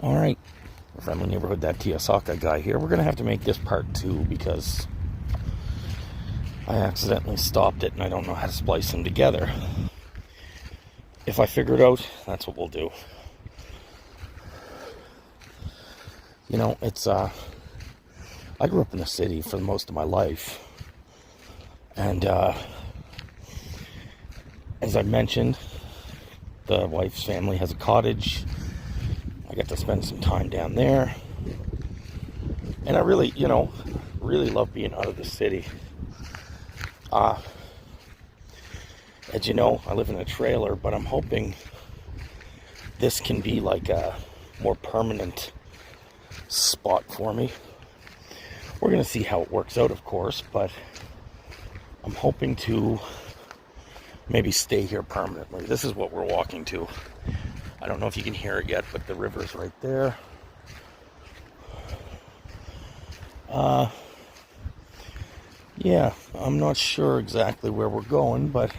All right, friendly neighborhood, that TSHawkeye guy here. We're going to have to make this part 2 because I accidentally stopped it and I don't know how to splice them together. If I figure it out, that's what we'll do. You know, it's, I grew up in the city for most of my life. And, as I mentioned, the wife's family has a cottage. I got to spend some time down there. And I really, really love being out of the city. As you know, I live in a trailer, but I'm hoping this can be like a more permanent spot for me. We're going to see how it works out, of course, but I'm hoping to maybe stay here permanently. This is what we're walking to. I don't know if you can hear it yet, but the river's right there. Yeah, I'm not sure exactly where we're going, but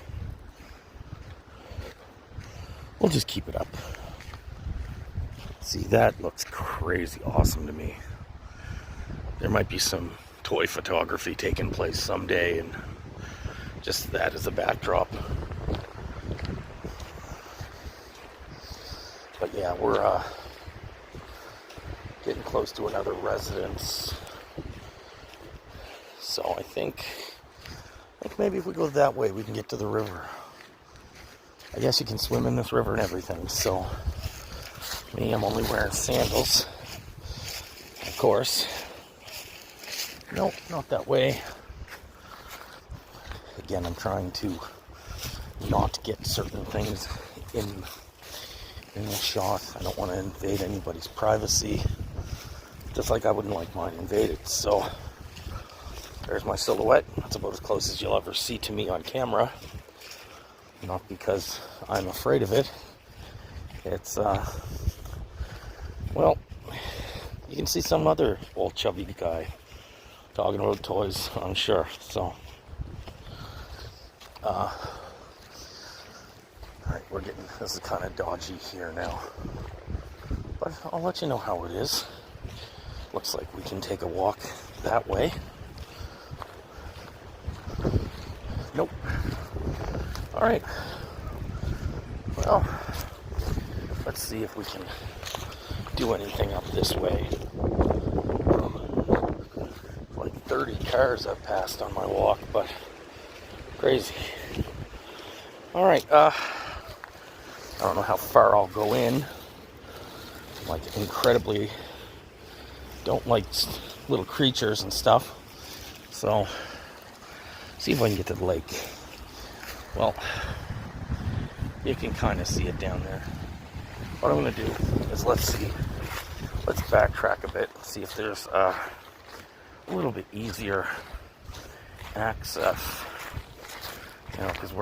we'll just keep it up. See, that looks crazy awesome to me. There might be some toy photography taking place someday, and just that as a backdrop. But yeah, we're getting close to another residence. So I think maybe if we go that way, we can get to the river. I guess you can swim in this river and everything. So me, I'm only wearing sandals. Of course. Nope, not that way. Again, I'm trying to not get certain things in the shot. I don't want to invade anybody's privacy, just like I wouldn't like mine invaded. So there's my silhouette. That's about as close as you'll ever see to me on camera. Not because I'm afraid of it. It's well, you can see some other old chubby guy talking about toys, I'm sure. So alright, this is kind of dodgy here now, but I'll let you know how it is. Looks like we can take a walk that way. Nope. Alright, well, let's see if we can do anything up this way. Like 30 cars I've passed on my walk, but crazy. Alright, I don't know how far I'll go in. Like, incredibly don't like little creatures and stuff. So, see if I can get to the lake. Well, you can kind of see it down there. What I'm going to do is let's backtrack a bit, see if there's a little bit easier access. You know, because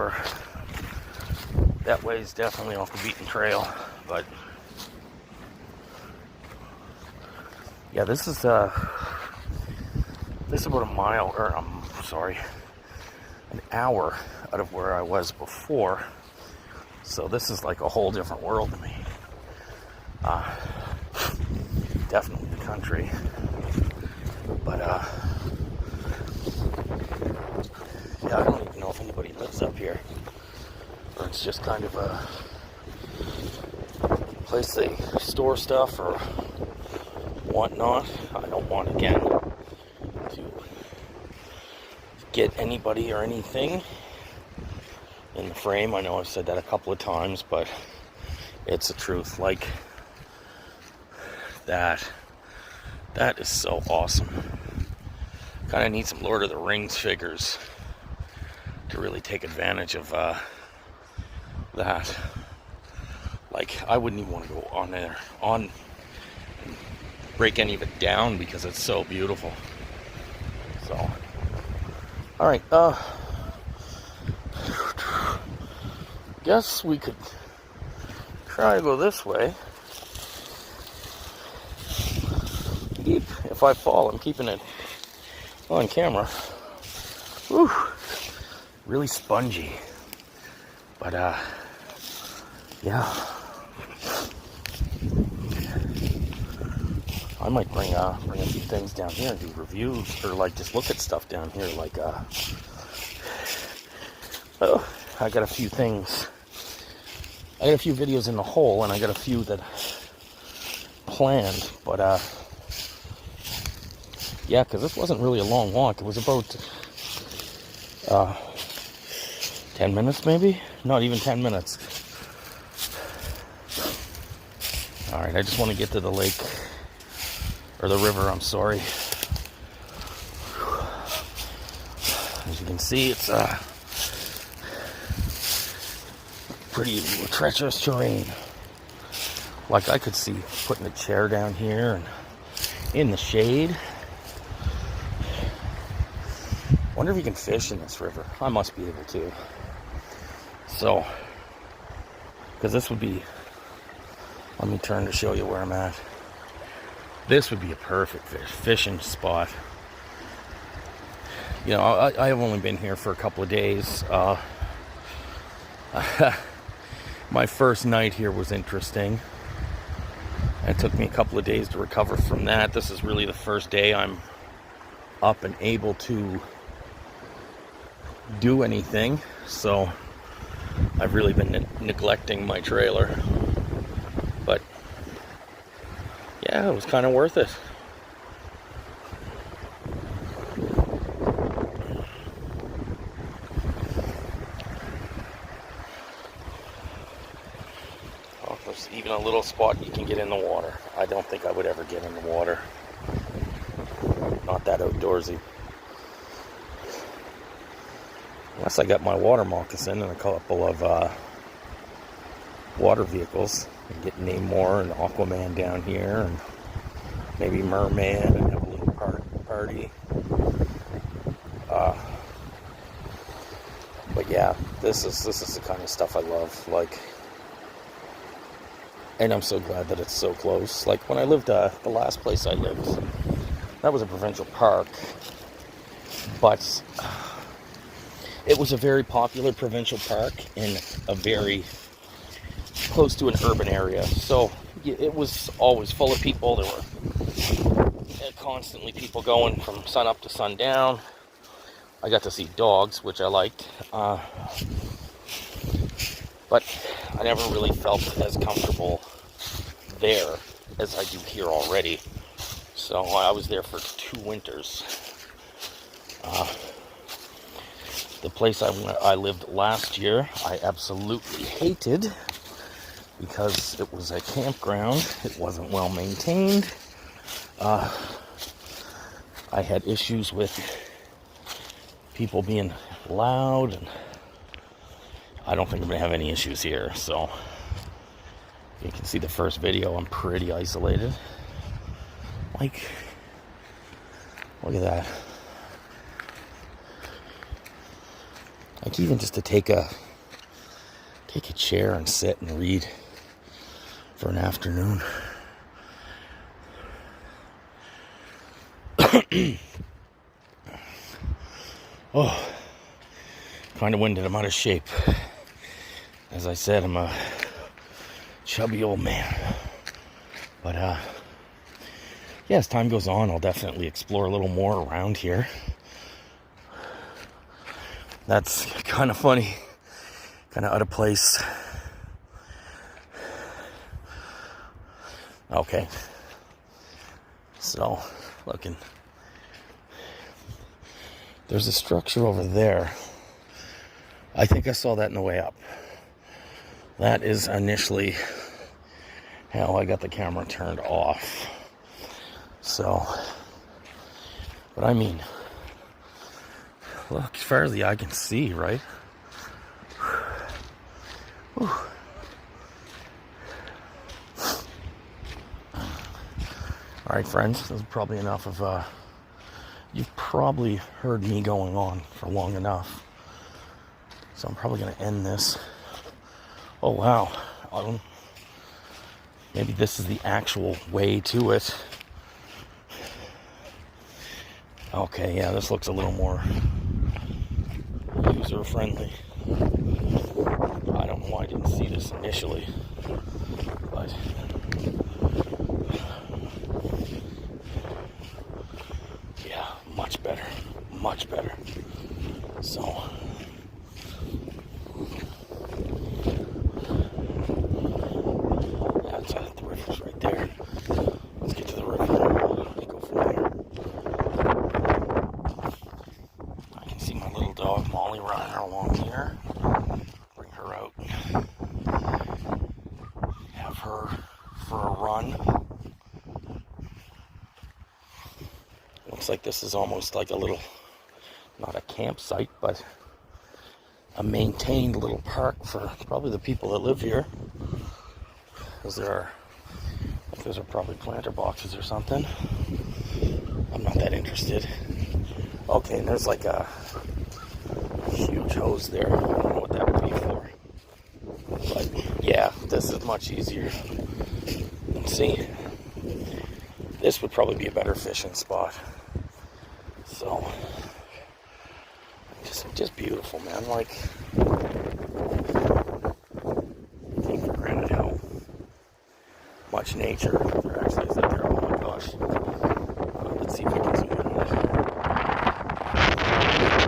that way is definitely off the beaten trail. But yeah, this is about a mile, or an hour out of where I was before. So this is like a whole different world to me. Definitely the country. But yeah, I don't even know if anybody lives up here, or it's just kind of a place they store stuff or whatnot. I don't want, again, to get anybody or anything in the frame. I know I've said that a couple of times, but it's the truth. Like, that is so awesome. Kind of need some Lord of the Rings figures to really take advantage of that. Like, I wouldn't even want to go on there, break any of it down because it's so beautiful. So, alright, guess we could try to go this way. If I fall, I'm keeping it on camera. Whew. Really spongy. But, yeah. I might bring a few things down here and do reviews, or like just look at stuff down here. Like, oh, I got a few things. I got a few videos in the hole, and I got a few that planned. But yeah, because this wasn't really a long walk. It was about 10 minutes, maybe. Not even 10 minutes. All right, I just want to get to the lake. Or the river, I'm sorry. As you can see, it's pretty treacherous terrain. Like, I could see putting a chair down here and in the shade. Wonder if you can fish in this river. I must be able to. So, because this would be, let me turn to show you where I'm at. This would be a perfect fishing spot. You know, I have only been here for a couple of days. My first night here was interesting. It took me a couple of days to recover from that. This is really the first day I'm up and able to do anything. So I've really been neglecting my trailer. But yeah, it was kind of worth it. Oh, there's even a little spot you can get in the water. I don't think I would ever get in the water. Not that outdoorsy. Unless I got my water moccasin and a couple of water vehicles. And get Namor and Aquaman down here, and maybe Merman, and have a little party. But yeah, this is the kind of stuff I love. Like, and I'm so glad that it's so close. Like when I lived, the last place I lived, that was a provincial park, but it was a very popular provincial park in a very close to an urban area, so it was always full of people. There were constantly people going from sun up to sundown. I got to see dogs, which I liked, but I never really felt as comfortable there as I do here already. So I was there for 2 winters. The place I lived last year, I absolutely hated, because it was a campground. It wasn't well maintained. I had issues with people being loud, and I don't think I'm gonna have any issues here. So you can see the first video, I'm pretty isolated. Like, look at that. Like, even just to take a chair and sit and read for an afternoon. Oh, kind of winded. I'm out of shape. As I said, I'm a chubby old man. But yeah, as time goes on, I'll definitely explore a little more around here. That's kind of funny, kind of out of place. Okay, so looking, there's a structure over there. I think I saw that on the way up. That is initially how I got the camera turned off. So, but I mean, look, as far as the eye can see, right? Whew. All right, friends, this is probably enough of, you've probably heard me going on for long enough. So I'm probably going to end this. Oh, wow. Maybe this is the actual way to it. Okay, yeah, this looks a little more user-friendly. I don't know why I didn't see this initially, but much better. So, yeah, the river's right there. Let's get to the river. Go from there. I can see my little dog Molly running along here. Bring her out. Have her for a run. Looks like this is almost like a little, not a campsite, but a maintained little park for probably the people that live here. Because those are probably planter boxes or something. I'm not that interested. Okay, and there's like a huge hose there. I don't know what that would be for. But yeah, this is much easier. Let's see. This would probably be a better fishing spot. So, just beautiful, man. Like, take for granted how much nature there actually is out there. Oh my gosh. Let's see if I can zoom in on it.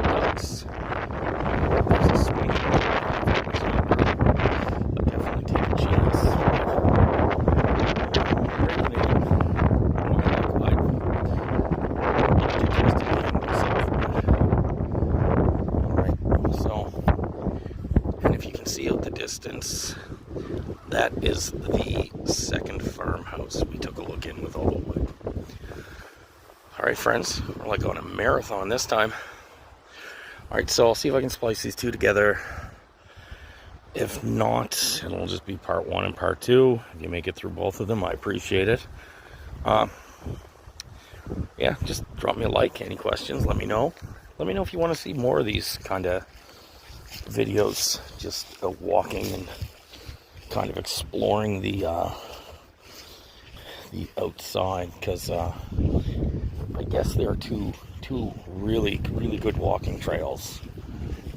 Ducks. There's a swing. I'll definitely take a chance. Distance. That is the second farmhouse we took a look in with all the wood. Alright friends, we're like on a marathon this time. Alright, so I'll see if I can splice these two together. If not, it'll just be part 1 and part 2. If you make it through both of them, I appreciate it. Yeah, just drop me a like. Any questions, let me know. Let me know if you want to see more of these kind of videos, just walking and kind of exploring the outside, because I guess there are two really good walking trails,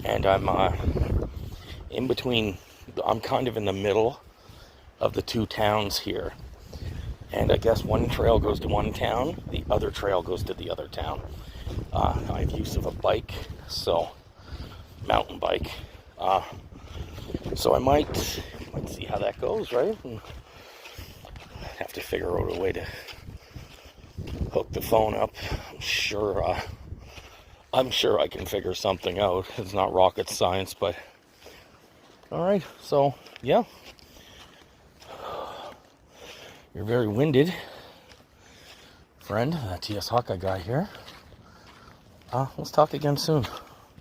and I'm in between. I'm kind of in the middle of the two towns here, and I guess one trail goes to one town, the other trail goes to the other town. I have use of a bike, so mountain bike, so I might see how that goes, right? And have to figure out a way to hook the phone up. I'm sure I can figure something out. It's not rocket science, but all right. So yeah, you're very winded, friend. TSHawkeye guy here. Let's talk again soon.